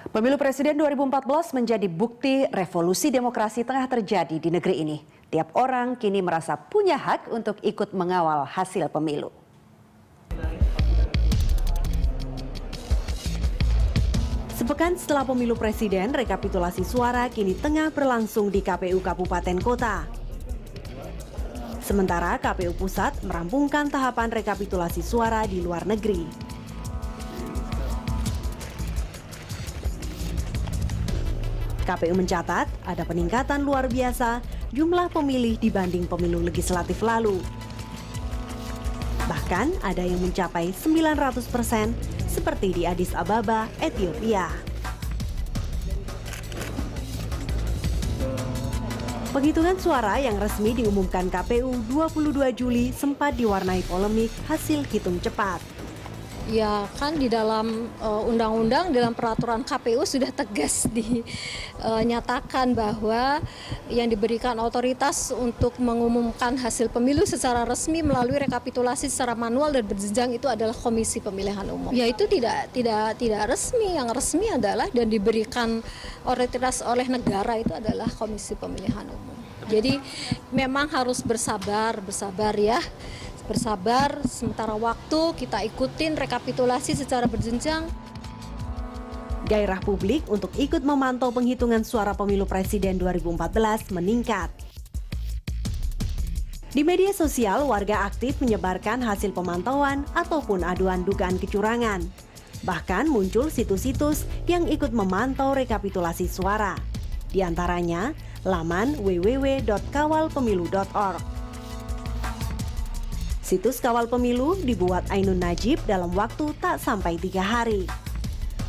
Pemilu Presiden 2014 menjadi bukti revolusi demokrasi tengah terjadi di negeri ini. Tiap orang kini merasa punya hak untuk ikut mengawal hasil pemilu. Sepekan setelah pemilu presiden, rekapitulasi suara kini tengah berlangsung di KPU Kabupaten Kota. Sementara KPU Pusat merampungkan tahapan rekapitulasi suara di luar negeri. KPU mencatat ada peningkatan luar biasa jumlah pemilih dibanding pemilu legislatif lalu. Bahkan ada yang mencapai 900% seperti di Addis Ababa, Ethiopia. Penghitungan suara yang resmi diumumkan KPU 22 Juli sempat diwarnai polemik hasil hitung cepat. Ya kan di dalam undang-undang, dalam peraturan KPU sudah tegas dinyatakan bahwa yang diberikan otoritas untuk mengumumkan hasil pemilu secara resmi melalui rekapitulasi secara manual dan berjenjang itu adalah Komisi Pemilihan Umum. Ya itu tidak resmi, yang resmi adalah dan diberikan otoritas oleh negara itu adalah Komisi Pemilihan Umum. Jadi memang harus bersabar ya. Bersabar, sementara waktu kita ikutin rekapitulasi secara berjenjang. Gairah publik untuk ikut memantau penghitungan suara pemilu presiden 2014 meningkat. Di media sosial, warga aktif menyebarkan hasil pemantauan ataupun aduan dugaan kecurangan. Bahkan muncul situs-situs yang ikut memantau rekapitulasi suara. Di antaranya, laman www.kawalpemilu.org. Situs Kawal Pemilu dibuat Ainun Najib dalam waktu tak sampai 3 hari.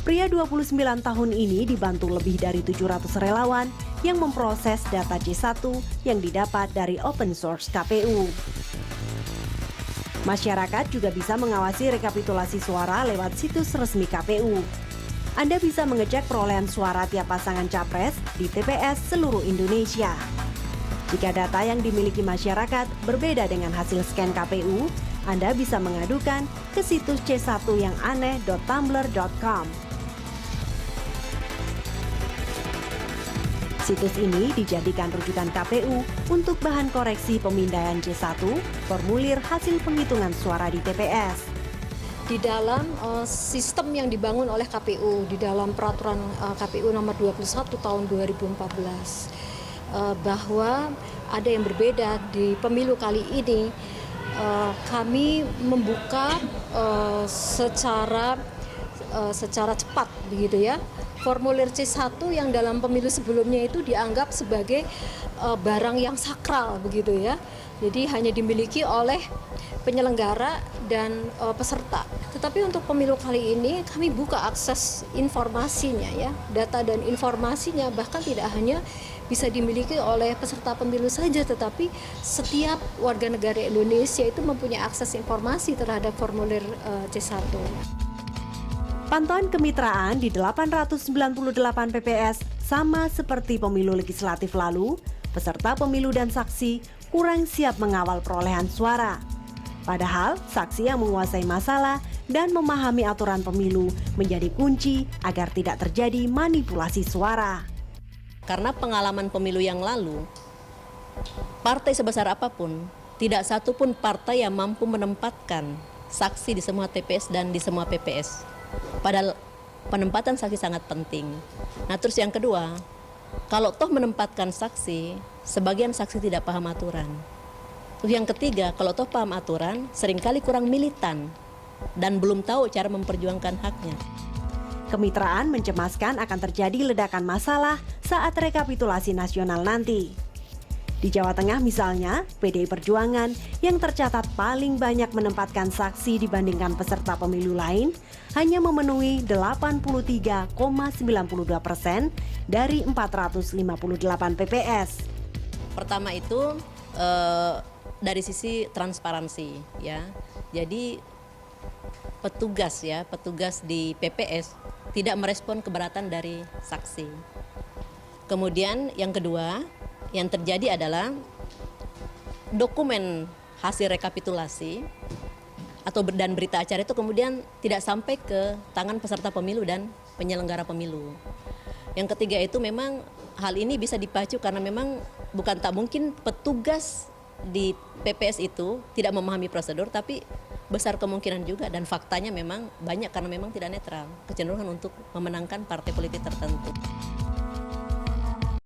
Pria 29 tahun ini dibantu lebih dari 700 relawan yang memproses data C1 yang didapat dari open source KPU. Masyarakat juga bisa mengawasi rekapitulasi suara lewat situs resmi KPU. Anda bisa mengecek perolehan suara tiap pasangan capres di TPS seluruh Indonesia. Jika data yang dimiliki masyarakat berbeda dengan hasil scan KPU, Anda bisa mengadukan ke situs c1yanganeh.tumblr.com. Situs ini dijadikan rujukan KPU untuk bahan koreksi pemindaian C1, formulir hasil penghitungan suara di TPS. Di dalam sistem yang dibangun oleh KPU, di dalam peraturan KPU nomor 21 tahun 2014, bahwa ada yang berbeda di pemilu kali ini. Kami membuka secara cepat begitu ya. Formulir C1 yang dalam pemilu sebelumnya itu dianggap sebagai barang yang sakral begitu ya. Jadi hanya dimiliki oleh penyelenggara dan peserta. Tetapi untuk pemilu kali ini kami buka akses informasinya ya, data dan informasinya, bahkan tidak hanya bisa dimiliki oleh peserta pemilu saja, tetapi setiap warga negara Indonesia itu mempunyai akses informasi terhadap formulir C1. Pantauan kemitraan di 898 PPS sama seperti pemilu legislatif lalu, peserta pemilu dan saksi kurang siap mengawal perolehan suara. Padahal saksi yang menguasai masalah dan memahami aturan pemilu menjadi kunci agar tidak terjadi manipulasi suara. Karena pengalaman pemilu yang lalu, partai sebesar apapun, tidak satu pun partai yang mampu menempatkan saksi di semua TPS dan di semua PPS. Padahal penempatan saksi sangat penting. Nah terus yang kedua, kalau toh menempatkan saksi, sebagian saksi tidak paham aturan. Terus yang ketiga, kalau toh paham aturan, seringkali kurang militan dan belum tahu cara memperjuangkan haknya. Kemitraan mencemaskan akan terjadi ledakan masalah saat rekapitulasi nasional nanti. Di Jawa Tengah misalnya, PDI Perjuangan yang tercatat paling banyak menempatkan saksi dibandingkan peserta pemilu lain hanya memenuhi 83,92% dari 458 PPS. Pertama itu dari sisi transparansi ya. Jadi petugas di PPS tidak merespon keberatan dari saksi. Kemudian yang kedua, yang terjadi adalah dokumen hasil rekapitulasi dan berita acara itu kemudian tidak sampai ke tangan peserta pemilu dan penyelenggara pemilu. Yang ketiga itu memang hal ini bisa dipacu karena memang bukan tak mungkin petugas di PPS itu tidak memahami prosedur, tapi besar kemungkinan juga dan faktanya memang banyak karena memang tidak netral, kecenderungan untuk memenangkan partai politik tertentu.